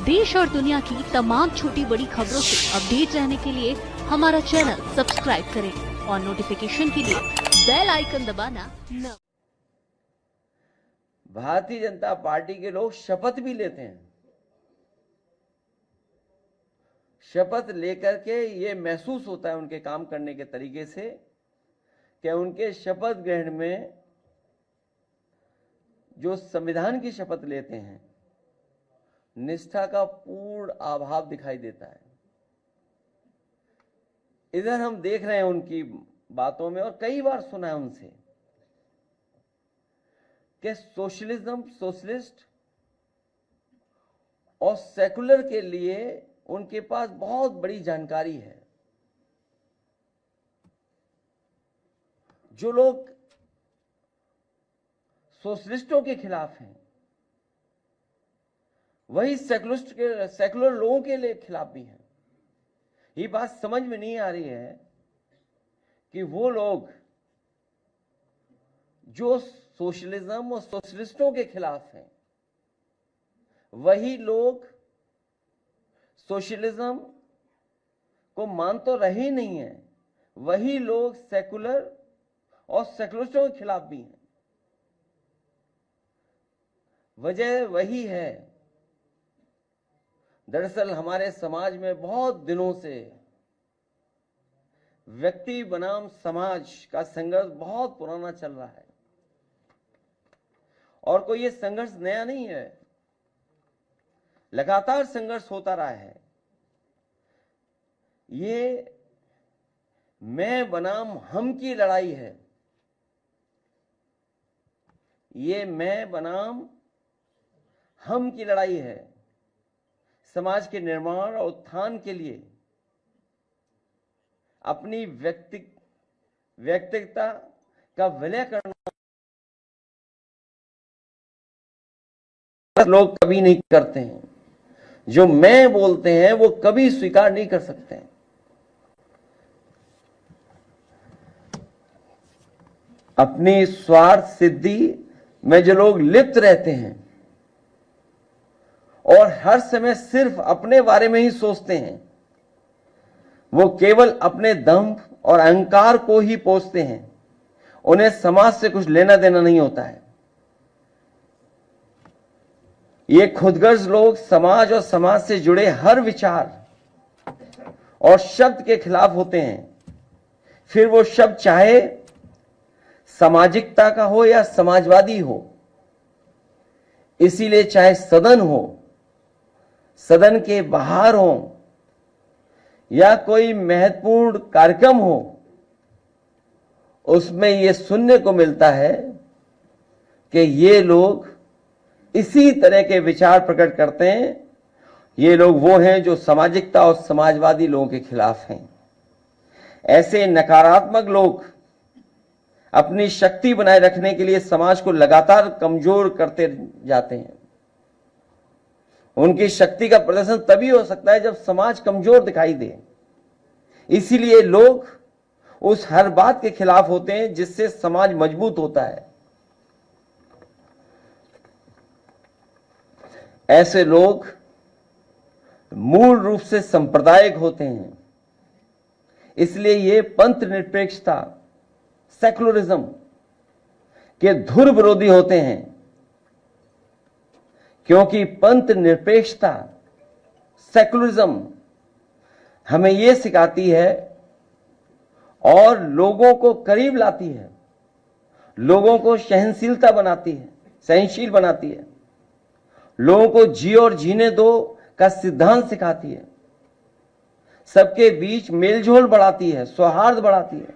देश और दुनिया की तमाम छोटी बड़ी खबरों से अपडेट रहने के लिए हमारा चैनल सब्सक्राइब करें और नोटिफिकेशन के लिए बेल आइकन दबाना न। भारतीय जनता पार्टी के लोग शपथ भी लेते हैं। शपथ लेकर के ये महसूस होता है उनके काम करने के तरीके से कि उनके शपथ ग्रहण में जो संविधान की शपथ लेते हैं, निष्ठा का पूर्ण अभाव दिखाई देता है। इधर हम देख रहे हैं उनकी बातों में, और कई बार सुना है उनसे कि सोशलिज्म, सोशलिस्ट और सेकुलर के लिए उनके पास बहुत बड़ी जानकारी है। जो लोग सोशलिस्टों के खिलाफ हैं, वही सेकुलर लोगों के लिए खिलाफ भी हैं। ये बात समझ में नहीं आ रही है कि वो लोग जो सोशलिज्म और सोशलिस्टों के खिलाफ हैं, वही लोग सोशलिज्म को मान तो रहे नहीं है, वही लोग सेकुलर और सेकुलरिस्टों के खिलाफ भी हैं। वजह वही है, दरअसल हमारे समाज में बहुत दिनों से व्यक्ति बनाम समाज का संघर्ष बहुत पुराना चल रहा है, और कोई ये संघर्ष नया नहीं है, लगातार संघर्ष होता रहा है। ये मैं बनाम हम की लड़ाई है। ये मैं बनाम हम की लड़ाई है। समाज के निर्माण और उत्थान के लिए अपनी व्यक्तिगता का विलय करना लोग कभी नहीं करते हैं। जो मैं बोलते हैं वो कभी स्वीकार नहीं कर सकते हैं। अपनी स्वार्थ सिद्धि में जो लोग लिप्त रहते हैं और हर समय सिर्फ अपने बारे में ही सोचते हैं, वो केवल अपने दंभ और अहंकार को ही पोषते हैं। उन्हें समाज से कुछ लेना देना नहीं होता है। ये खुदगर्ज लोग समाज और समाज से जुड़े हर विचार और शब्द के खिलाफ होते हैं। फिर वो शब्द चाहे सामाजिकता का हो या समाजवादी हो। इसीलिए चाहे सदन हो, सदन के बाहर हो, या कोई महत्वपूर्ण कार्यक्रम हो, उसमें यह सुनने को मिलता है कि ये लोग इसी तरह के विचार प्रकट करते हैं। ये लोग वो हैं जो सामाजिकता और समाजवादी लोगों के खिलाफ हैं। ऐसे नकारात्मक लोग अपनी शक्ति बनाए रखने के लिए समाज को लगातार कमजोर करते जाते हैं। उनकी शक्ति का प्रदर्शन तभी हो सकता है जब समाज कमजोर दिखाई दे। इसीलिए लोग उस हर बात के खिलाफ होते हैं जिससे समाज मजबूत होता है। ऐसे लोग मूल रूप से सांप्रदायिक होते हैं। इसलिए ये पंथ निरपेक्षता, सेकुलरिज्म के धुर विरोधी होते हैं, क्योंकि पंथ निरपेक्षता, सेकुलरिज्म हमें यह सिखाती है और लोगों को करीब लाती है, लोगों को सहनशीलता बनाती है, सहनशील बनाती है, लोगों को जियो और जीने दो का सिद्धांत सिखाती है, सबके बीच मेलजोल बढ़ाती है, सौहार्द बढ़ाती है,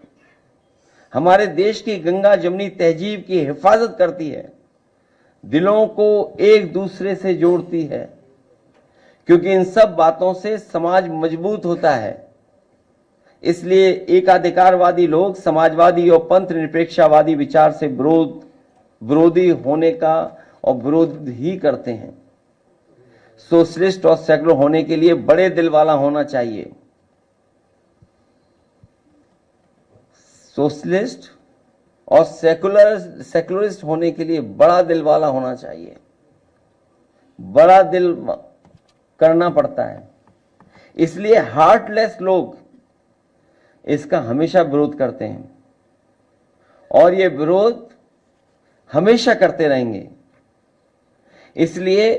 हमारे देश की गंगा जमुनी तहजीब की हिफाजत करती है, दिलों को एक दूसरे से जोड़ती है, क्योंकि इन सब बातों से समाज मजबूत होता है। इसलिए एकाधिकारवादी लोग समाजवादी और पंथ निरपेक्षवादी विचार से विरोधी होने का और विरोध ही करते हैं। सोशलिस्ट और सेकुलर होने के लिए बड़े दिल वाला होना चाहिए। सोशलिस्ट और सेकुलरिस्ट होने के लिए बड़ा दिल वाला होना चाहिए। बड़ा दिल करना पड़ता है। इसलिए हार्टलेस लोग इसका हमेशा विरोध करते हैं और ये विरोध हमेशा करते रहेंगे। इसलिए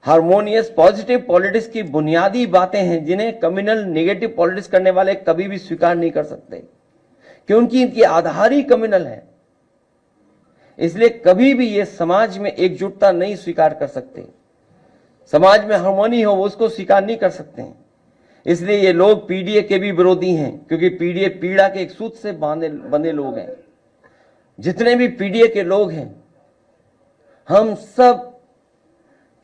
हार्मोनियस पॉजिटिव पॉलिटिक्स की बुनियादी बातें हैं जिन्हें कम्युनल नेगेटिव पॉलिटिक्स करने वाले कभी भी स्वीकार नहीं कर सकते, क्योंकि इनकी आधार ही कम्युनल है। इसलिए कभी भी ये समाज में एकजुटता नहीं स्वीकार कर सकते, समाज में हार्मोनी हो वो उसको स्वीकार नहीं कर सकते हैं। इसलिए ये लोग पीडीए के भी विरोधी हैं, क्योंकि पीडीए पीड़ा के एक सूत्र से बंधे लोग हैं। जितने भी पीडीए के लोग हैं, हम सब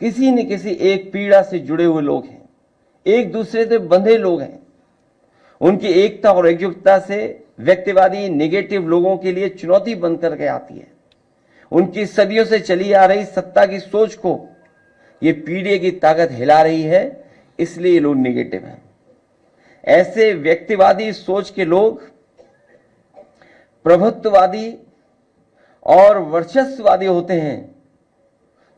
किसी न किसी एक पीड़ा से जुड़े हुए लोग हैं, एक दूसरे से बंधे लोग हैं। उनकी एकता और एकजुटता से व्यक्तिवादी नेगेटिव लोगों के लिए चुनौती बन करके आती है। उनकी सदियों से चली आ रही सत्ता की सोच को ये पीडीए की ताकत हिला रही है, इसलिए ये लोग नेगेटिव हैं। ऐसे व्यक्तिवादी सोच के लोग प्रभुत्ववादी और वर्चस्ववादी होते हैं,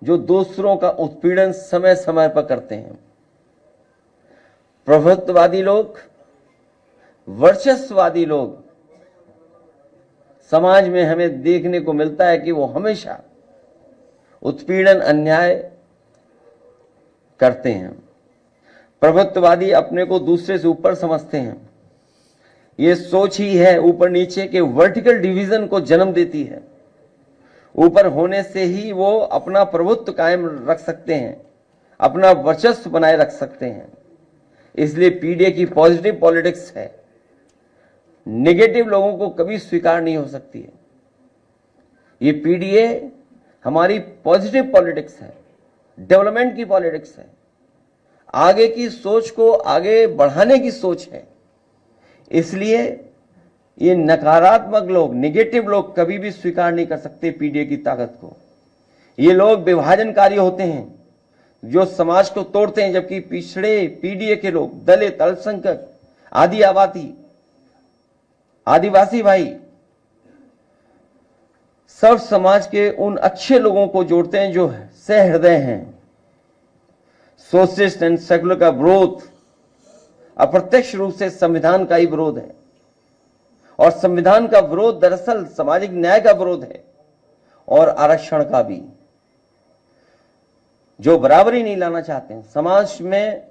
जो दूसरों का उत्पीड़न समय समय पर करते हैं। प्रभुत्ववादी लोग, वर्चस्ववादी लोग समाज में हमें देखने को मिलता है कि वो हमेशा उत्पीड़न अन्याय करते हैं। प्रभुत्ववादी अपने को दूसरे से ऊपर समझते हैं। ये सोच ही है ऊपर नीचे के वर्टिकल डिवीजन को जन्म देती है। ऊपर होने से ही वो अपना प्रभुत्व कायम रख सकते हैं, अपना वर्चस्व बनाए रख सकते हैं। इसलिए पीडीए की पॉजिटिव पॉलिटिक्स है, नेगेटिव लोगों को कभी स्वीकार नहीं हो सकती है। ये पीडीए हमारी पॉजिटिव पॉलिटिक्स है, डेवलपमेंट की पॉलिटिक्स है, आगे की सोच को आगे बढ़ाने की सोच है। इसलिए ये नकारात्मक लोग, नेगेटिव लोग कभी भी स्वीकार नहीं कर सकते पीडीए की ताकत को। ये लोग विभाजनकारी होते हैं, जो समाज को तोड़ते हैं, जबकि पिछड़े पीडीए के लोग, दलित, अल्पसंख्यक, आदिवासी भाई, सब समाज के उन अच्छे लोगों को जोड़ते हैं जो सहृदय हैं। सोशलिस्ट एंड सेकुलर का विरोध अप्रत्यक्ष रूप से संविधान का ही विरोध है, और संविधान का विरोध दरअसल सामाजिक न्याय का विरोध है और आरक्षण का भी। जो बराबरी नहीं लाना चाहते हैं समाज में,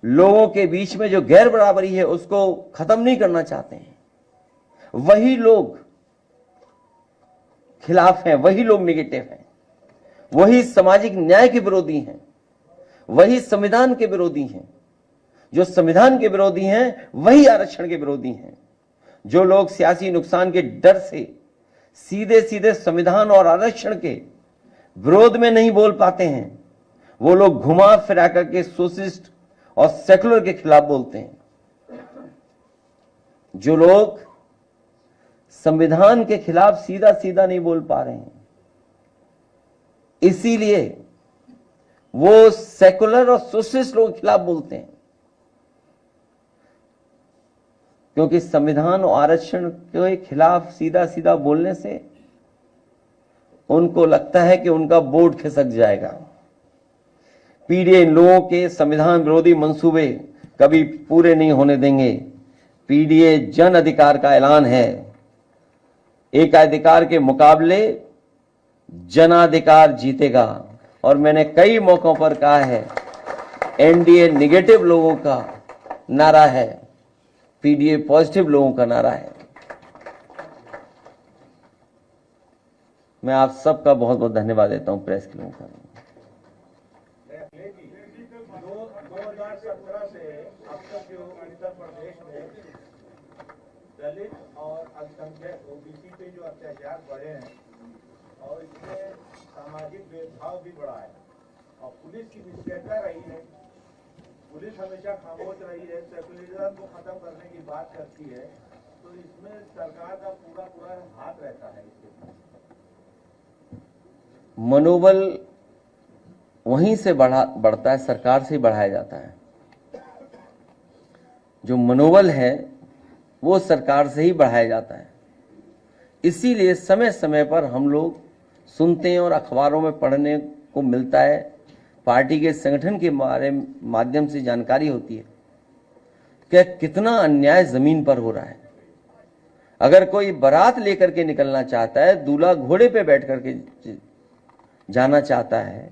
लोगों के बीच में जो गैर बराबरी है उसको खत्म नहीं करना चाहते हैं, वही लोग खिलाफ हैं, वही लोग नेगेटिव हैं, वही सामाजिक न्याय के विरोधी हैं, वही संविधान के विरोधी हैं। जो संविधान के विरोधी हैं वही आरक्षण के विरोधी हैं। जो लोग सियासी नुकसान के डर से सीधे सीधे संविधान और आरक्षण के विरोध में नहीं बोल पाते हैं, वो लोग घुमा फिरा करके सोशलिस्ट और सेकुलर के खिलाफ बोलते हैं। जो लोग संविधान के खिलाफ सीधा सीधा नहीं बोल पा रहे हैं, इसीलिए वो सेकुलर और सोशलिस्ट लोगों के खिलाफ बोलते हैं, क्योंकि संविधान और आरक्षण के खिलाफ सीधा सीधा बोलने से उनको लगता है कि उनका बोर्ड खिसक जाएगा। पीडीए इन लोगों के संविधान विरोधी मंसूबे कभी पूरे नहीं होने देंगे। पीडीए जन अधिकार का ऐलान है। एकाधिकार के मुकाबले जनाधिकार जीतेगा, और मैंने कई मौकों पर कहा है, एनडीए नेगेटिव लोगों का नारा है, पीडीए पॉजिटिव लोगों का नारा है। मैं आप सबका बहुत बहुत धन्यवाद देता हूं प्रेस के लोगों का। 2017 से अब तक जो उत्तर प्रदेश में दलित और अल्पसंख्यक ओबीसी पे जो अत्याचार बढ़े हैं और इसमें सामाजिक भेदभाव भी बढ़ा है और पुलिस की निष्क्रियता रही है। पुलिस हमेशा खामोश रही है, सेकुलरिज्म को खत्म करने की बात करती है, तो इसमें सरकार का पूरा हाथ रहता है। मनोबल वहीं से बढ़ता है, सरकार से ही बढ़ाया जाता है। जो मनोबल है वो सरकार से ही बढ़ाया जाता है। इसीलिए समय समय पर हम लोग सुनते हैं और अखबारों में पढ़ने को मिलता है, पार्टी के संगठन के माध्यम से जानकारी होती है कि कितना अन्याय जमीन पर हो रहा है। अगर कोई बारात लेकर के निकलना चाहता है, दूल्हा घोड़े पे बैठ करके जाना चाहता है,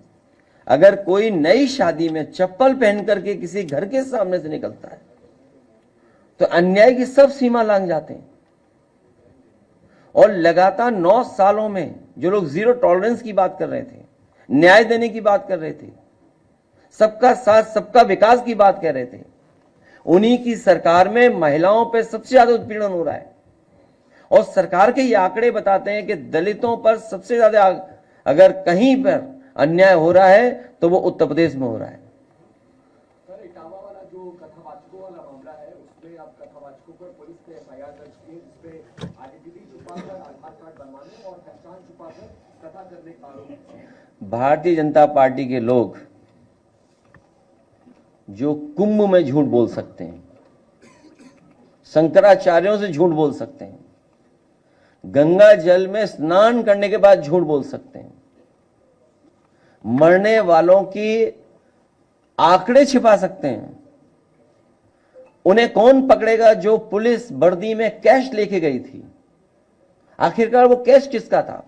अगर कोई नई शादी में चप्पल पहन करके किसी घर के सामने से निकलता है, तो अन्याय की सब सीमा लांघ जाते हैं। और लगातार 9 सालों में जो लोग जीरो टॉलरेंस की बात कर रहे थे, न्याय देने की बात कर रहे थे, सबका साथ सबका विकास की बात कर रहे थे, उन्हीं की सरकार में महिलाओं पर सबसे ज्यादा उत्पीड़न हो रहा है। और सरकार के ये आंकड़े बताते हैं कि दलितों पर सबसे ज्यादा अगर कहीं पर अन्याय हो रहा है तो वो उत्तर प्रदेश में हो रहा है। सर, इटावा वाला जो कथावाचकों वाला मामला है, उसमें आप कथावाचकों पर पुलिस ने एफआईआर दर्ज की है, जिसपे आइडेंटिटी छुपाकर आधार कार्ड बनवाने और पहचान छुपाकर कथा करने का आरोप है। भारतीय जनता पार्टी के लोग जो कुंभ में झूठ बोल सकते हैं, शंकराचार्यों से झूठ बोल सकते हैं, गंगा जल में स्नान करने के बाद झूठ बोल सकते हैं, मरने वालों की आंकड़े छिपा सकते हैं, उन्हें कौन पकड़ेगा जो पुलिस वर्दी में कैश लेके गई थी? आखिरकार वो कैश किसका था?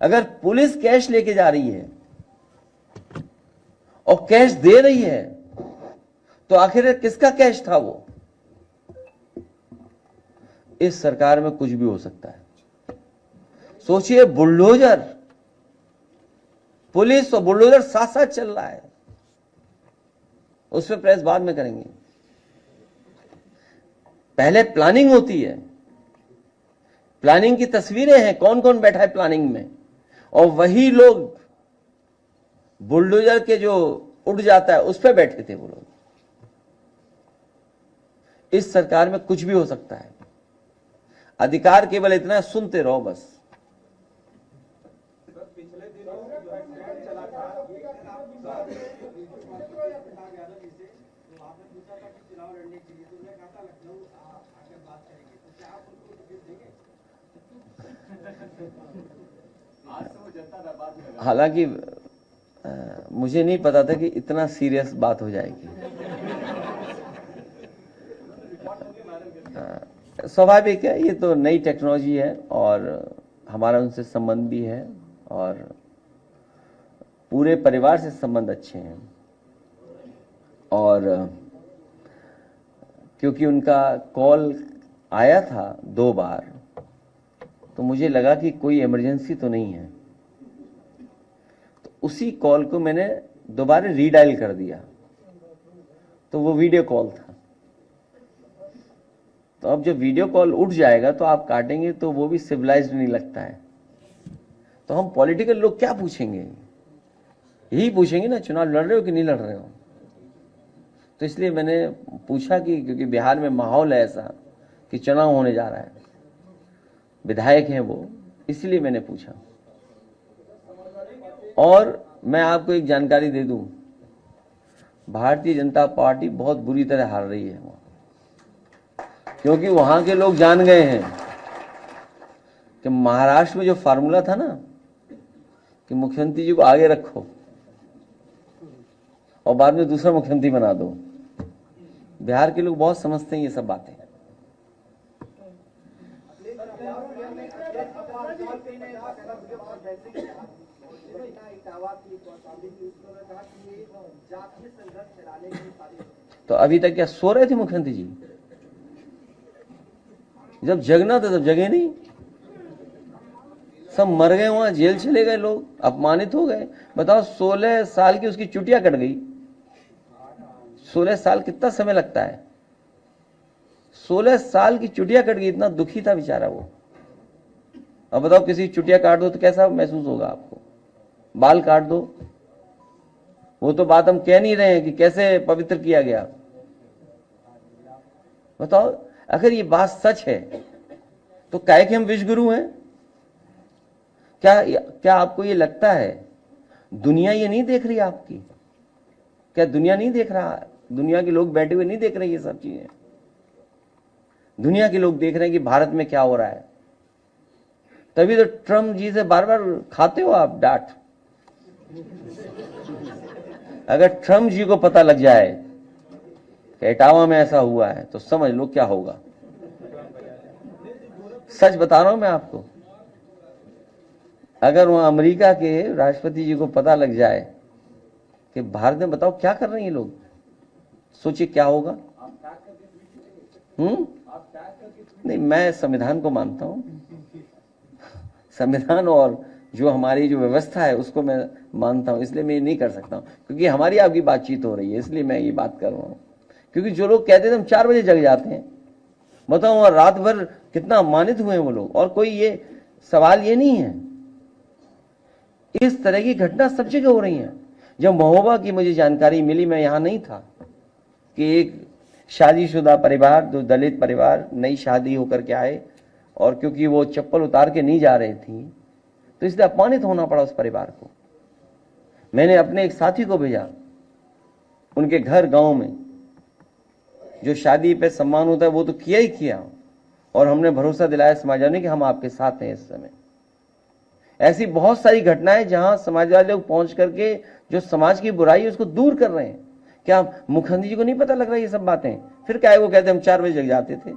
अगर पुलिस कैश लेके जा रही है और कैश दे रही है तो आखिर किसका कैश था वो? इस सरकार में कुछ भी हो सकता है। सोचिए, बुलडोजर, पुलिस और बुलडोजर साथ साथ चल रहा है। उस पर प्रेस बाद में करेंगे। पहले प्लानिंग होती है, प्लानिंग की तस्वीरें हैं, कौन कौन बैठा है प्लानिंग में, और वही लोग बुलडोजर के जो उड़ जाता है उस पर बैठे थे वो लोग। इस सरकार में कुछ भी हो सकता है। अधिकार केवल इतना, सुनते रहो बस। पिछले दिनों चला था, आपने पूछा था कि चुनाव लड़ने के लिए, तो उन्होंने कहा था लखनऊ आकर बात करेंगे, तो क्या आप उनको टिकट देंगे? आज से वो जनता दरबार में लगा। हालांकि मुझे नहीं पता था कि इतना सीरियस बात हो जाएगी। स्वाभाविक है, ये तो नई टेक्नोलॉजी है और हमारा उनसे संबंध भी है और पूरे परिवार से संबंध अच्छे हैं। और क्योंकि उनका कॉल आया था 2 बार, तो मुझे लगा कि कोई इमरजेंसी तो नहीं है, तो उसी कॉल को मैंने दोबारा रीडायल कर दिया, तो वो वीडियो कॉल था। तो अब जब वीडियो कॉल उठ जाएगा तो आप काटेंगे तो वो भी सिविलाइज्ड नहीं लगता है। तो हम पॉलिटिकल लोग क्या पूछेंगे? यही पूछेंगे ना, चुनाव लड़ रहे हो कि नहीं लड़ रहे हो। तो इसलिए मैंने पूछा कि क्योंकि बिहार में माहौल है ऐसा कि चुनाव होने जा रहा है, विधायक हैं वो, इसलिए मैंने पूछा। और मैं आपको एक जानकारी दे दूं, भारतीय जनता पार्टी बहुत बुरी तरह हार रही है वहां, क्योंकि वहां के लोग जान गए हैं कि महाराष्ट्र में जो फार्मूला था ना कि मुख्यमंत्री जी को आगे रखो और बाद में दूसरा मुख्यमंत्री बना दो, बिहार के लोग बहुत समझते हैं ये सब बातें। तो अभी तक क्या सो रहे थे मुख्यमंत्री जी? जब जगना था तब जगे नहीं, सब मर गए, वहां जेल चले गए लोग, अपमानित हो गए। बताओ, 16 साल की उसकी चुटिया कट गई। 16 साल कितना समय लगता है? 16 साल की चुटिया कट गई, इतना दुखी था बेचारा वो। अब बताओ, किसी की चुटिया काट दो तो कैसा महसूस होगा आपको? बाल काट दो, वो तो बात हम कह नहीं रहे हैं कि कैसे पवित्र किया गया। बताओ, अगर ये बात सच है तो काहे कि हम विश्वगुरु हैं? क्या आपको ये लगता है दुनिया ये नहीं देख रही आपकी? क्या दुनिया नहीं देख रहा? दुनिया के लोग बैठे हुए नहीं देख रहे ये सब चीजें? दुनिया के लोग देख रहे हैं कि भारत में क्या हो रहा है। तभी तो ट्रम्प जी से बार बार खाते हो आप डांट अगर ट्रम्प जी को पता लग जाए कि इटावा में ऐसा हुआ है तो समझ लो क्या होगा। सच बता रहा हूं मैं आपको, अगर वहां अमेरिका के राष्ट्रपति जी को पता लग जाए कि भारत में, बताओ क्या कर रहे हैं ये लोग, सोचिए क्या होगा। नहीं, मैं संविधान को मानता हूं, संविधान और जो हमारी जो व्यवस्था है उसको मैं मानता हूं, इसलिए मैं ये नहीं कर सकता हूं, क्योंकि हमारी आपकी बातचीत हो रही है इसलिए मैं ये बात कर रहा हूं। क्योंकि जो लोग कहते थे हम 4 बजे जग जाते हैं, बताओ वहां रात भर कितना अपमानित हुए हैं वो लोग। और कोई ये सवाल ये नहीं है, इस तरह की घटना सब जगह हो रही है। जब महोबा की मुझे जानकारी मिली, मैं यहां नहीं था, कि एक शादीशुदा परिवार, जो दलित परिवार, नई शादी होकर के आए और क्योंकि वो चप्पल उतार के नहीं जा रही थी तो इसलिए अपमानित होना पड़ा उस परिवार को। मैंने अपने एक साथी को भेजा उनके घर गांव में, जो शादी पे सम्मान होता है वो तो किया ही किया, और हमने भरोसा दिलाया समाजवादी कि हम आपके साथ हैं इस समय। ऐसी बहुत सारी घटनाएं जहां समाजवादी लोग पहुंच करके जो समाज की बुराई है उसको दूर कर रहे हैं। क्या मुखर्जी जी को नहीं पता लग रहा है ये सब बातें? फिर क्या है, वो कहते हम 4 बजे जग जाते थे।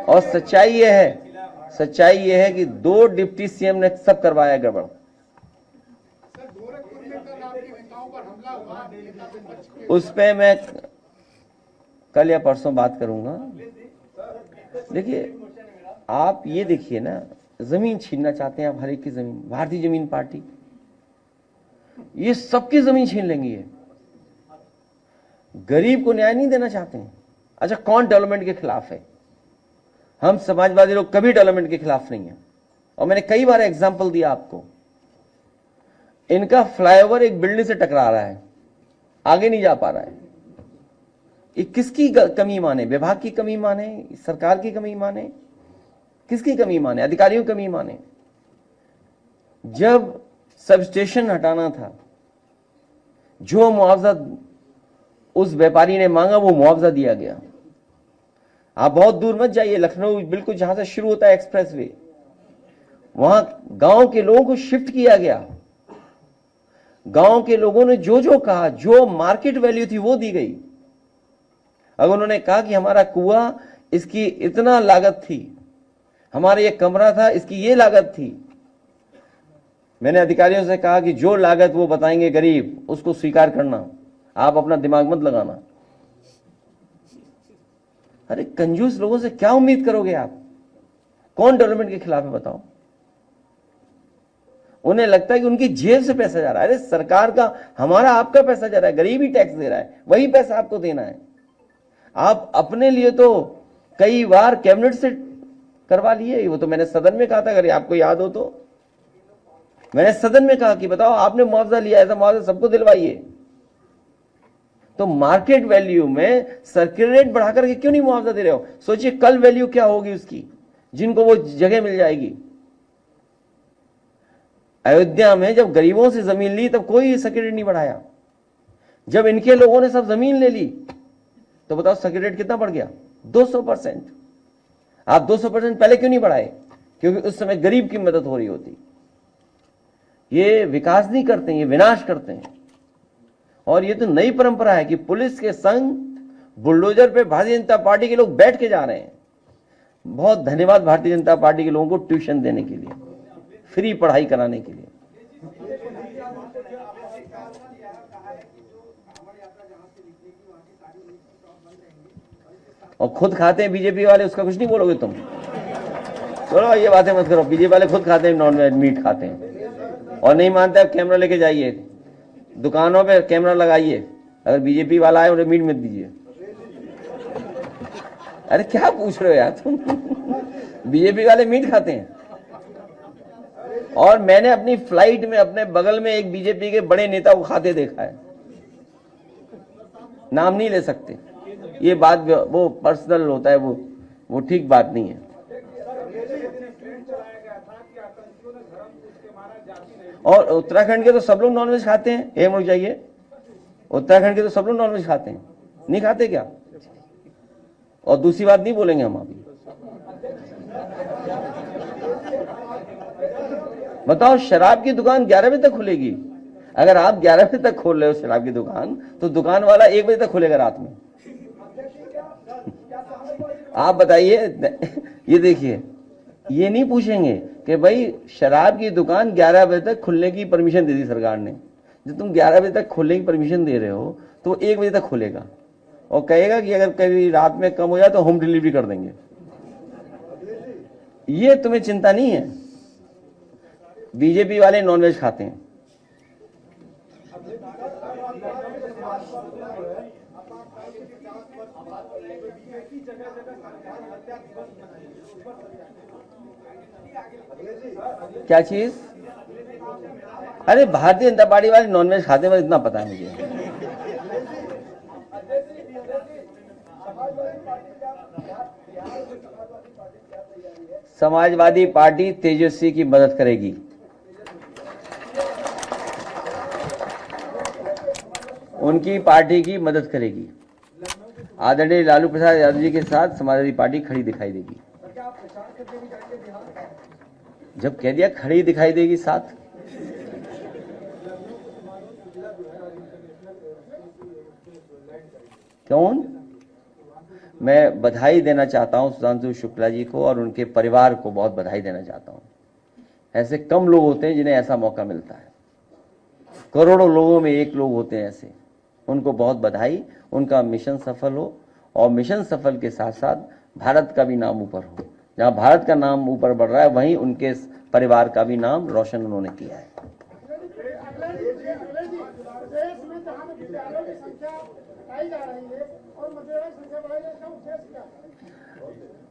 और सच्चाई ये है कि 2 डिप्टी सीएम ने सब करवाया गड़बड़। उस पे मैं कल या परसों बात करूंगा। देखिए, आप ये देखिए ना, जमीन छीनना चाहते हैं आप, हर एक की जमीन। भारतीय जमीन पार्टी ये सबकी जमीन छीन लेंगी। ये गरीब को न्याय नहीं देना चाहते हैं। अच्छा, कौन डेवलपमेंट के खिलाफ है? हम समाजवादी लोग कभी डेवलपमेंट के खिलाफ नहीं है, और मैंने कई बार एग्जांपल दिया आपको। इनका फ्लाईओवर एक बिल्डिंग से टकरा रहा है, आगे नहीं जा पा रहा है। ये किसकी कमी माने? विभाग की कमी माने, सरकार की कमी माने, किसकी कमी माने? अधिकारियों की कमी माने। जब सब स्टेशन हटाना था, जो मुआवजा उस व्यापारी ने मांगा वो मुआवजा दिया गया। आप बहुत दूर मत जाइए, लखनऊ बिल्कुल जहां से शुरू होता है एक्सप्रेसवे, वहां गांव के लोगों को शिफ्ट किया गया। गांव के लोगों ने जो जो कहा, जो मार्केट वैल्यू थी वो दी गई। अगर उन्होंने कहा कि हमारा कुआं, इसकी इतना लागत थी, हमारा ये कमरा था, इसकी ये लागत थी, मैंने अधिकारियों से कहा कि जो लागत वो बताएंगे गरीब, उसको स्वीकार करना, आप अपना दिमाग मत लगाना। अरे कंजूस लोगों से क्या उम्मीद करोगे आप? कौन डेवलपमेंट के खिलाफ है बताओ? उन्हें लगता है कि उनकी जेब से पैसा जा रहा है। अरे सरकार का, हमारा, आपका पैसा जा रहा है, गरीब ही टैक्स दे रहा है, वही पैसा आपको देना है। आप अपने लिए तो कई बार कैबिनेट से करवा लिए। वो तो मैंने सदन में कहा था, अगर आपको याद हो तो मैंने सदन में कहा कि बताओ आपने मुआवजा लिया, ऐसा मुआवजा सबको दिलवाइए। तो मार्केट वैल्यू में सर्किल रेट बढ़ा करके क्यों नहीं मुआवजा दे रहे हो? सोचिए कल वैल्यू क्या होगी उसकी, जिनको वो जगह मिल जाएगी। अयोध्या में जब गरीबों से जमीन ली तब कोई सर्किल रेट नहीं बढ़ाया। जब इनके लोगों ने सब जमीन ले ली तो बताओ सर्किल रेट कितना बढ़ गया? 200%। आप 200% पहले क्यों नहीं बढ़ाए? क्योंकि उस समय गरीब की मदद हो रही होती। ये विकास नहीं करते, ये विनाश करते हैं। और ये तो नई परंपरा है कि पुलिस के संग बुलडोजर पे भारतीय जनता पार्टी के लोग बैठ के जा रहे हैं। बहुत धन्यवाद भारतीय जनता पार्टी के लोगों को ट्यूशन देने के लिए, फ्री पढ़ाई कराने के लिए। और खुद खाते हैं बीजेपी वाले, उसका कुछ नहीं बोलोगे तुम? चलो ये बातें मत करो। बीजेपी वाले खुद खाते हैं, नॉन वेज मीट खाते हैं। और नहीं मानते आप, कैमरा लेके जाइए, दुकानों पे कैमरा लगाइए, अगर बीजेपी वाला है उन्हें मीट मत दीजिए। अरे क्या पूछ रहे हो यार तुम? बीजेपी वाले मीट खाते हैं। और मैंने अपनी फ्लाइट में अपने बगल में एक बीजेपी के बड़े नेता को खाते देखा है। नाम नहीं ले सकते, ये बात वो पर्सनल होता है, वो ठीक बात नहीं है। और उत्तराखंड के तो सब लोग नॉनवेज खाते हैं। एक मिनट जाइए, उत्तराखंड के तो सब लोग नॉनवेज खाते हैं, नहीं खाते क्या? और दूसरी बात नहीं बोलेंगे हम अभी। बताओ, शराब की दुकान 11 बजे तक खुलेगी। अगर आप 11 बजे तक खोल रहे हो शराब की दुकान, तो दुकान वाला 1 बजे तक खोलेगा रात में। आप बताइए। ये देखिए, ये नहीं पूछेंगे कि भाई शराब की दुकान 11 बजे तक खुलने की परमिशन दे दी सरकार ने। जब तुम 11 बजे तक खोलने की परमिशन दे रहे हो तो 1 बजे तक खोलेगा और कहेगा कि अगर कभी रात में कम हो जाए तो होम डिलीवरी कर देंगे। ये तुम्हें चिंता नहीं है। बीजेपी वाले नॉनवेज खाते हैं। क्या चीज? अरे भारतीय जनता पार्टी वाले नॉनवेज खाते हैं, इतना पता है मुझे। समाजवादी पार्टी तेजस्वी की मदद करेगी। उनकी पार्टी की मदद करेगी। आदरणीय लालू प्रसाद यादव जी के साथ समाजवादी पार्टी खड़ी दिखाई देगी। जब कह दिया खड़ी दिखाई देगी साथ। कौन? मैं बधाई देना चाहता हूं सुधांशु शुक्ला जी को और उनके परिवार को बहुत बधाई देना चाहता हूं। ऐसे कम लोग होते हैं जिन्हें ऐसा मौका मिलता है। करोड़ों लोगों में एक लोग होते हैं ऐसे। उनको बहुत बधाई। उनका मिशन सफल हो और मिशन सफल के साथ साथ भारत का भी नाम ऊपर हो। जहां भारत का नाम ऊपर बढ़ रहा है वहीं उनके परिवार का भी नाम रोशन उन्होंने किया है।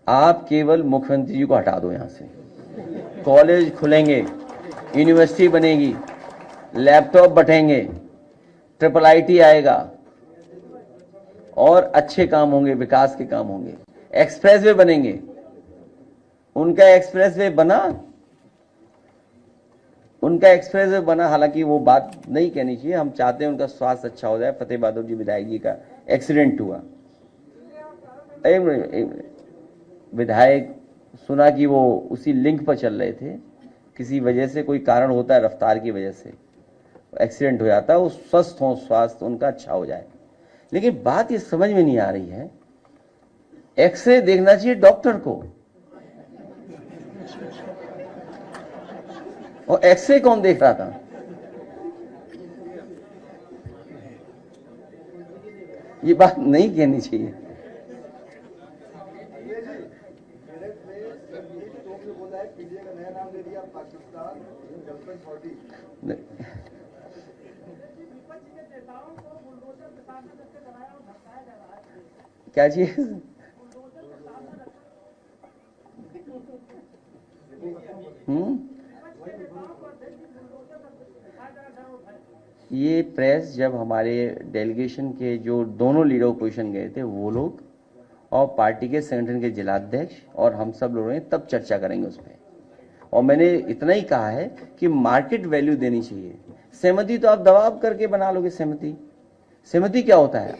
आप केवल मुख्यमंत्री जी को हटा दो यहां से। कॉलेज खुलेंगे, यूनिवर्सिटी बनेगी, लैपटॉप बटेंगे, IIIT आएगा और अच्छे काम होंगे, विकास के काम होंगे, एक्सप्रेसवे बनेंगे। उनका एक्सप्रेसवे बना, हालांकि वो बात नहीं कहनी चाहिए। हम चाहते हैं उनका स्वास्थ्य अच्छा हो जाए। फतेह बहादुर जी विधायक जी का एक्सीडेंट हुआ। विधायक सुना कि वो उसी लिंक पर चल रहे थे, किसी वजह से कोई कारण होता है, रफ्तार की वजह से एक्सीडेंट हो जाता है। वो स्वस्थ हो, स्वास्थ्य उनका अच्छा हो जाए। लेकिन बात ये समझ में नहीं आ रही है, एक्सरे देखना चाहिए डॉक्टर को, और एक्सरे कौन देख रहा था? ये बात नहीं कहनी चाहिए। क्या चीज? ये प्रेस जब हमारे डेलीगेशन के जो दोनों लीडर ऑपोजिशन गए थे वो लोग और पार्टी के संगठन के जिलाध्यक्ष और हम सब लोग हैं, तब चर्चा करेंगे उस पर। और मैंने इतना ही कहा है कि मार्केट वैल्यू देनी चाहिए। सहमति तो आप दबाव करके बना लोगे। सहमति क्या होता है?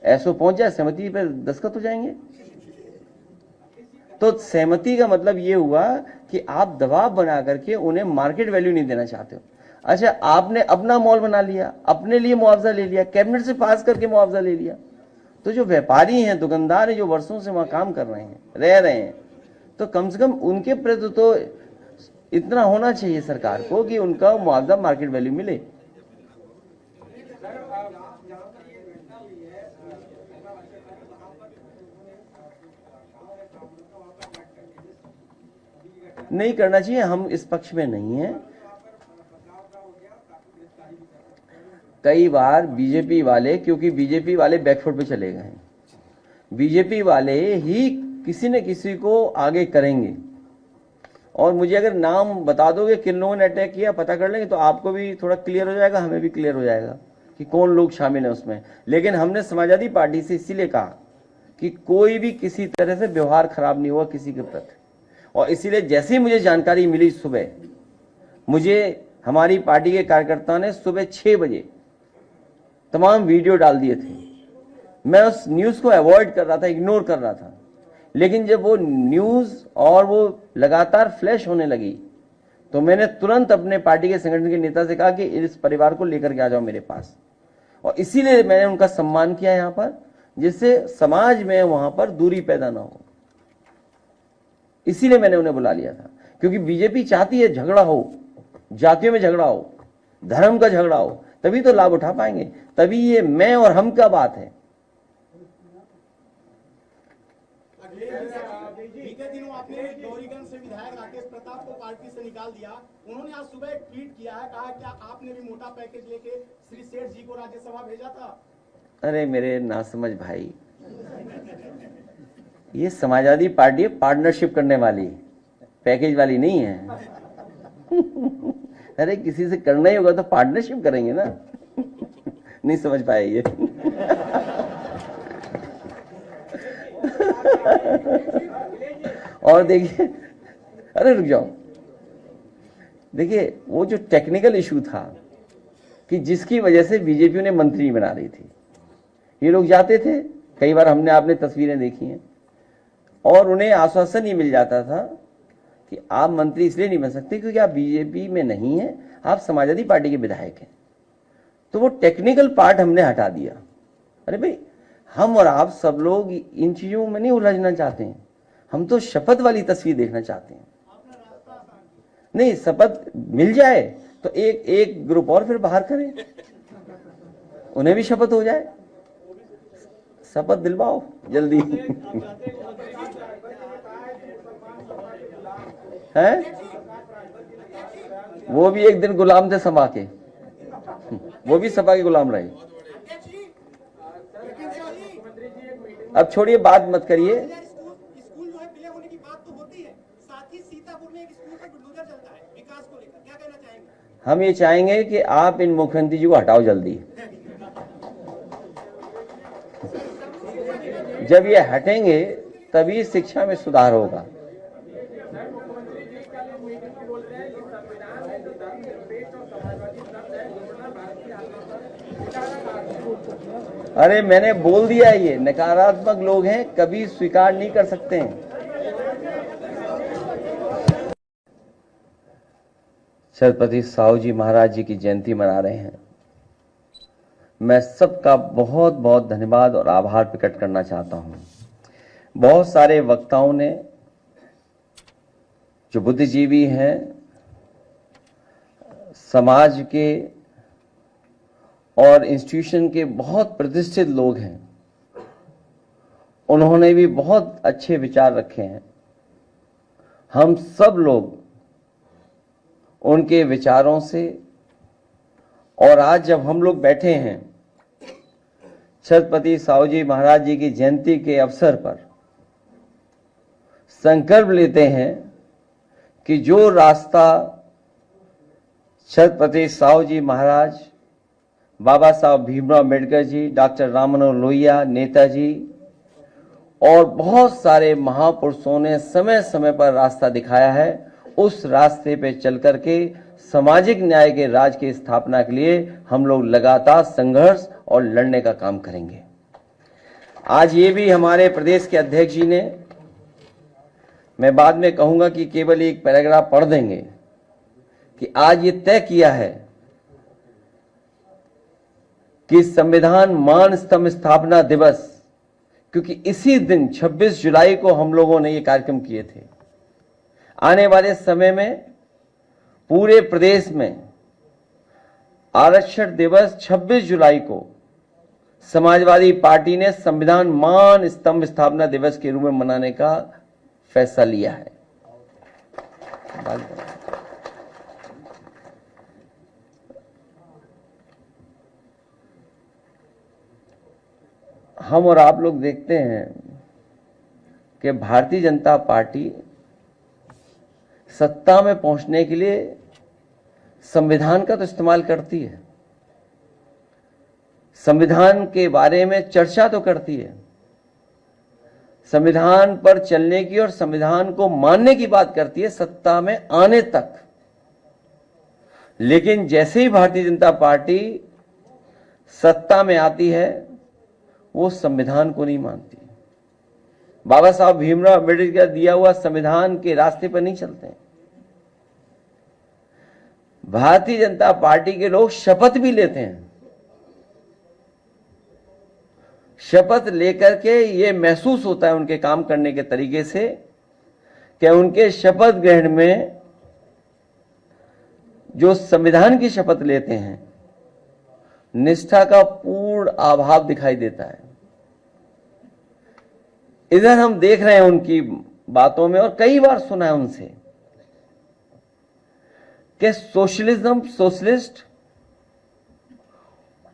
ऐसो पहुंच जाए सहमति पे दस्तखत हो जाएंगे। तो सहमति का मतलब ये हुआ कि आप दबाव बना करके उन्हें मार्केट वैल्यू नहीं देना चाहते हो। अच्छा, आपने अपना मॉल बना लिया, अपने लिए मुआवजा ले लिया, कैबिनेट से पास करके मुआवजा ले लिया। तो जो व्यापारी हैं, दुकानदार हैं, जो वर्षों से वहां काम कर रहे हैं, रह रहे हैं, तो कम से कम उनके प्रति तो इतना होना चाहिए सरकार को कि उनका मुआवजा मार्केट वैल्यू मिले। नहीं करना चाहिए, हम इस पक्ष में नहीं हैं। कई बार बीजेपी वाले, क्योंकि बीजेपी वाले बैकफुट पे चले गए हैं, बीजेपी वाले ही किसी न किसी को आगे करेंगे। और मुझे अगर नाम बता दोगे किन लोगों ने अटैक किया, पता कर लेंगे तो आपको भी थोड़ा क्लियर हो जाएगा, हमें भी क्लियर हो जाएगा कि कौन लोग शामिल हैं उसमें। लेकिन हमने समाजवादी पार्टी से इसीलिए कहा कि कोई भी किसी तरह से व्यवहार खराब नहीं हुआ किसी के प्रति। और इसीलिए जैसे ही मुझे जानकारी मिली सुबह, मुझे हमारी पार्टी के कार्यकर्ताओं ने सुबह 6 बजे तमाम वीडियो डाल दिए थे। मैं उस न्यूज को अवॉइड कर रहा था, इग्नोर कर रहा था। लेकिन जब वो न्यूज और वो लगातार फ्लैश होने लगी तो मैंने तुरंत अपने पार्टी के संगठन के नेता से कहा कि इस परिवार को लेकर के आ जाओ मेरे पास, और इसीलिए मैंने उनका सम्मान किया यहाँ पर, जिससे समाज में वहां पर दूरी पैदा ना हो। इसीलिए मैंने उन्हें बुला लिया था, क्योंकि बीजेपी चाहती है झगड़ा हो, जातियों में झगड़ा हो, धर्म का झगड़ा हो, तभी तो लाभ उठा पाएंगे, तभी ये मैं और हम का बात है। बीते दिनों आपने गौरीगंज से विधायक राकेश प्रताप को पार्टी से निकाल दिया। उन्होंने आज सुबह एक ट्वीट किया है, कहा क्या आपने भी मोटा पैकेज लेके श्री सेठ जी को राज्यसभा भेजा था? अरे मेरे नासमझ भाई, ये समाजवादी पार्टी पार्टनरशिप करने वाली, पैकेज वाली नहीं है। अरे किसी से करना ही होगा तो पार्टनरशिप करेंगे ना। नहीं समझ पाए ये। और देखिए, अरे रुक जाओ, देखिए वो जो टेक्निकल इशू था कि जिसकी वजह से बीजेपी ने मंत्री नहीं बना रही थी, ये लोग जाते थे, कई बार हमने आपने तस्वीरें देखी हैं, और उन्हें आश्वासन ही मिल जाता था कि आप मंत्री इसलिए नहीं बन सकते क्योंकि आप बीजेपी में नहीं हैं, आप समाजवादी पार्टी के विधायक हैं। तो वो टेक्निकल पार्ट हमने हटा दिया। अरे भाई, हम और आप सब लोग इन चीजों में नहीं उलझना चाहते हैं, हम तो शपथ वाली तस्वीर देखना चाहते हैं। नहीं, शपथ मिल जाए तो एक ग्रुप और फिर बाहर करें, उन्हें भी शपथ हो जाए, शपथ दिलवाओ जल्दी। है वो भी एक दिन गुलाम थे सभा के, वो भी सभा के गुलाम रहे। अब छोड़िए, बात मत करिए। स्कूल जो है विलय होने की बात तो होती है, साथ ही सीतापुर में एक स्कूल पर बुलडोजर चलता है विकास को लेकर, क्या कहना चाहेंगे? हम ये चाहेंगे कि आप इन मुख्यमंत्री जी को हटाओ जल्दी। जब ये हटेंगे तभी शिक्षा में सुधार होगा। अरे मैंने बोल दिया, ये नकारात्मक लोग हैं, कभी स्वीकार नहीं कर सकते हैं। छत्रपति साहू जी महाराज जी की जयंती मना रहे हैं। मैं सबका बहुत बहुत धन्यवाद और आभार प्रकट करना चाहता हूं। बहुत सारे वक्ताओं ने, जो बुद्धिजीवी हैं, समाज के और इंस्टीट्यूशन के बहुत प्रतिष्ठित लोग हैं, उन्होंने भी बहुत अच्छे विचार रखे हैं। हम सब लोग उनके विचारों से, और आज जब हम लोग बैठे हैं छत्रपति साहू जी महाराज जी की जयंती के अवसर पर, संकल्प लेते हैं कि जो रास्ता छत्रपति साहू जी महाराज, बाबा साहब भीमराव अम्बेडकर जी, डॉक्टर राम मनोहर लोहिया, नेताजी और बहुत सारे महापुरुषों ने समय समय पर रास्ता दिखाया है, उस रास्ते पे चल करके सामाजिक न्याय के राज की स्थापना के लिए हम लोग लगातार संघर्ष और लड़ने का काम करेंगे। आज ये भी हमारे प्रदेश के अध्यक्ष जी ने, मैं बाद में कहूंगा कि केवल एक पैराग्राफ पढ़ देंगे कि आज ये तय किया है कि संविधान मान स्तंभ स्थापना दिवस, क्योंकि इसी दिन 26 जुलाई को हम लोगों ने ये कार्यक्रम किए थे, आने वाले समय में पूरे प्रदेश में आरक्षण दिवस 26 जुलाई को समाजवादी पार्टी ने संविधान मान स्तंभ स्थापना दिवस के रूप में मनाने का फैसला लिया है। हम और आप लोग देखते हैं कि भारतीय जनता पार्टी सत्ता में पहुंचने के लिए संविधान का तो इस्तेमाल करती है, संविधान के बारे में चर्चा तो करती है, संविधान पर चलने की और संविधान को मानने की बात करती है सत्ता में आने तक। लेकिन जैसे ही भारतीय जनता पार्टी सत्ता में आती है, वो संविधान को नहीं मानती। बाबा साहब भीमराव अम्बेडकर का दिया हुआ संविधान के रास्ते पर नहीं चलते हैं। भारतीय जनता पार्टी के लोग शपथ भी लेते हैं। शपथ लेकर के ये महसूस होता है उनके काम करने के तरीके से कि उनके शपथ ग्रहण में जो संविधान की शपथ लेते हैं, निष्ठा का पूर्ण अभाव दिखाई देता है। इधर हम देख रहे हैं उनकी बातों में, और कई बार सुना है उनसे कि सोशलिज्म, सोशलिस्ट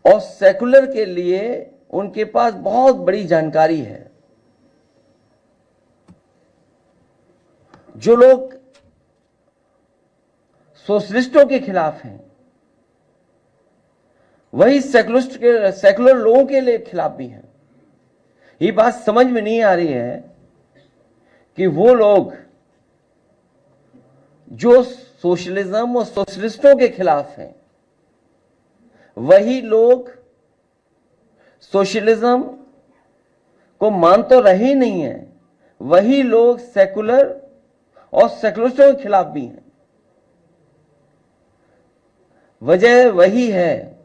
और सेकुलर के लिए उनके पास बहुत बड़ी जानकारी है। जो लोग सोशलिस्टों के खिलाफ हैं, वही सेकुलर लोगों के लिए खिलाफ भी हैं। ये बात समझ में नहीं आ रही है कि वो लोग जो सोशलिज्म और सोशलिस्टों के खिलाफ हैं, वही लोग सोशलिज्म को मान तो रहे नहीं है, वही लोग सेकुलर और सेकुलरिस्टों के खिलाफ भी हैं। वजह वही है,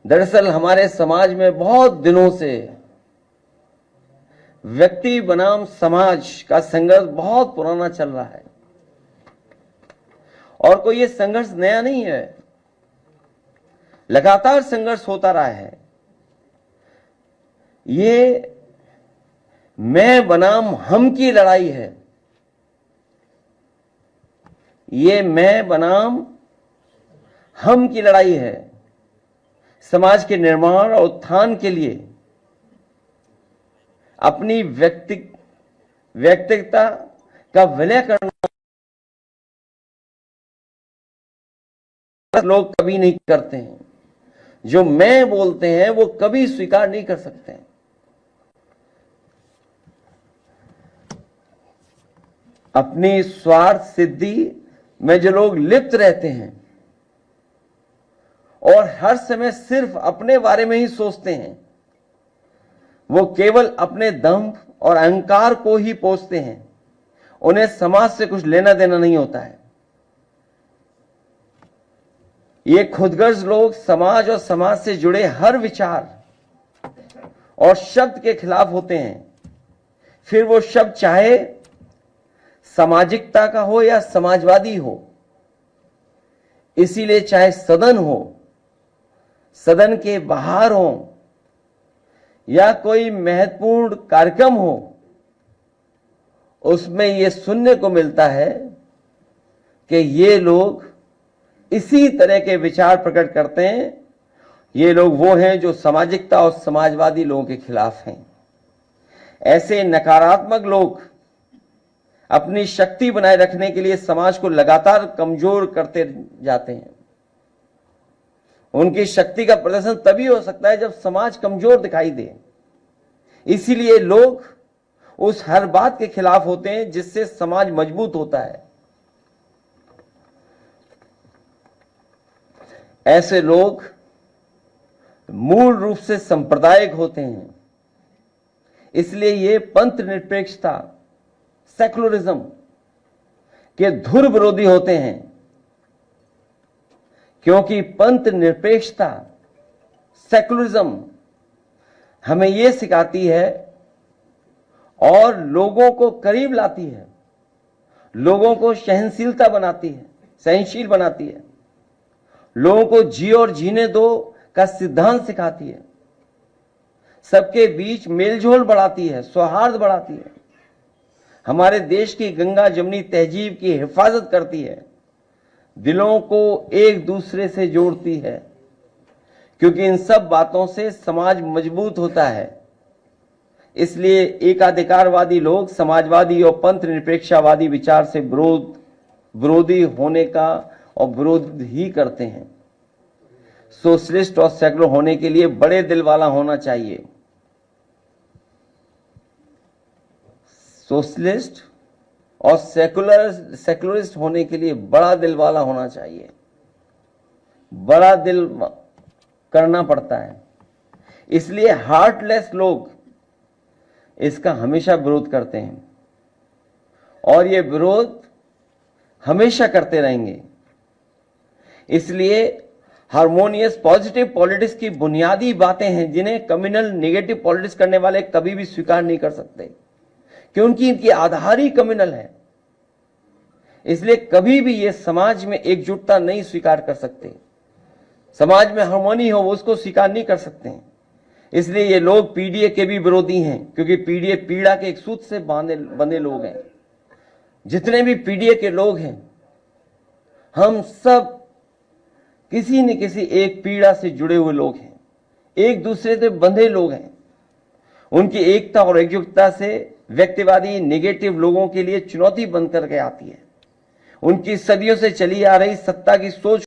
दरअसल हमारे समाज में बहुत दिनों से व्यक्ति बनाम समाज का संघर्ष बहुत पुराना चल रहा है, और कोई ये संघर्ष नया नहीं है, लगातार संघर्ष होता रहा है। ये मैं बनाम हम की लड़ाई है। ये मैं बनाम हम की लड़ाई है। समाज के निर्माण और उत्थान के लिए अपनी व्यक्तिगता का विलय करना लोग कभी नहीं करते हैं। जो मैं बोलते हैं वो कभी स्वीकार नहीं कर सकते हैं। अपनी स्वार्थ सिद्धि में जो लोग लिप्त रहते हैं और हर समय सिर्फ अपने बारे में ही सोचते हैं, वो केवल अपने दंभ और अहंकार को ही पोषते हैं। उन्हें समाज से कुछ लेना देना नहीं होता है। ये खुदगर्ज लोग समाज और समाज से जुड़े हर विचार और शब्द के खिलाफ होते हैं। फिर वो शब्द चाहे सामाजिकता का हो या समाजवादी हो। इसीलिए चाहे सदन हो, सदन के बाहर हो या कोई महत्वपूर्ण कार्यक्रम हो, उसमें यह सुनने को मिलता है कि ये लोग इसी तरह के विचार प्रकट करते हैं। ये लोग वो हैं जो सामाजिकता और समाजवादी लोगों के खिलाफ हैं। ऐसे नकारात्मक लोग अपनी शक्ति बनाए रखने के लिए समाज को लगातार कमजोर करते जाते हैं। उनकी शक्ति का प्रदर्शन तभी हो सकता है जब समाज कमजोर दिखाई दे। इसीलिए लोग उस हर बात के खिलाफ होते हैं जिससे समाज मजबूत होता है। ऐसे लोग मूल रूप से सांप्रदायिक होते हैं। इसलिए ये पंथ निरपेक्षता, सेकुलरिज्म के धुर विरोधी होते हैं, क्योंकि पंथ निरपेक्षता, सेकुलरिज्म हमें यह सिखाती है और लोगों को करीब लाती है, लोगों को सहनशीलता बनाती है, सहनशील बनाती है, लोगों को जियो और जीने दो का सिद्धांत सिखाती है, सबके बीच मेलजोल बढ़ाती है, सौहार्द बढ़ाती है, हमारे देश की गंगा जमुनी तहजीब की हिफाजत करती है, दिलों को एक दूसरे से जोड़ती है, क्योंकि इन सब बातों से समाज मजबूत होता है। इसलिए एकाधिकारवादी लोग समाजवादी और पंथ निरपेक्षवादी विचार से विरोधी होने का और विरोध ही करते हैं। सोशलिस्ट और सेकुलर होने के लिए बड़े दिल वाला होना चाहिए। सोशलिस्ट और सेकुलरिस्ट होने के लिए बड़ा दिल वाला होना चाहिए। बड़ा दिल करना पड़ता है। इसलिए हार्टलेस लोग इसका हमेशा विरोध करते हैं और ये विरोध हमेशा करते रहेंगे। इसलिए हार्मोनियस पॉजिटिव पॉलिटिक्स की बुनियादी बातें हैं जिन्हें कम्युनल नेगेटिव पॉलिटिक्स करने वाले कभी भी स्वीकार नहीं कर सकते, क्योंकि इनकी आधार ही कम्युनल है। इसलिए कभी भी ये समाज में एकजुटता नहीं स्वीकार कर सकते, समाज में हार्मोनी हो वो उसको स्वीकार नहीं कर सकते हैं। इसलिए ये लोग पीडीए के भी विरोधी हैं, क्योंकि पीडीए पीड़ा के एक सूत्र से बंधे लोग हैं। जितने भी पीडीए के लोग हैं, हम सब किसी न किसी एक पीड़ा से जुड़े हुए लोग हैं, एक दूसरे से बंधे लोग हैं। उनकी एकता और एकजुटता से व्यक्तिवादी नेगेटिव लोगों के लिए चुनौती बन करके आती है। उनकी सदियों से चली आ रही सत्ता की सोच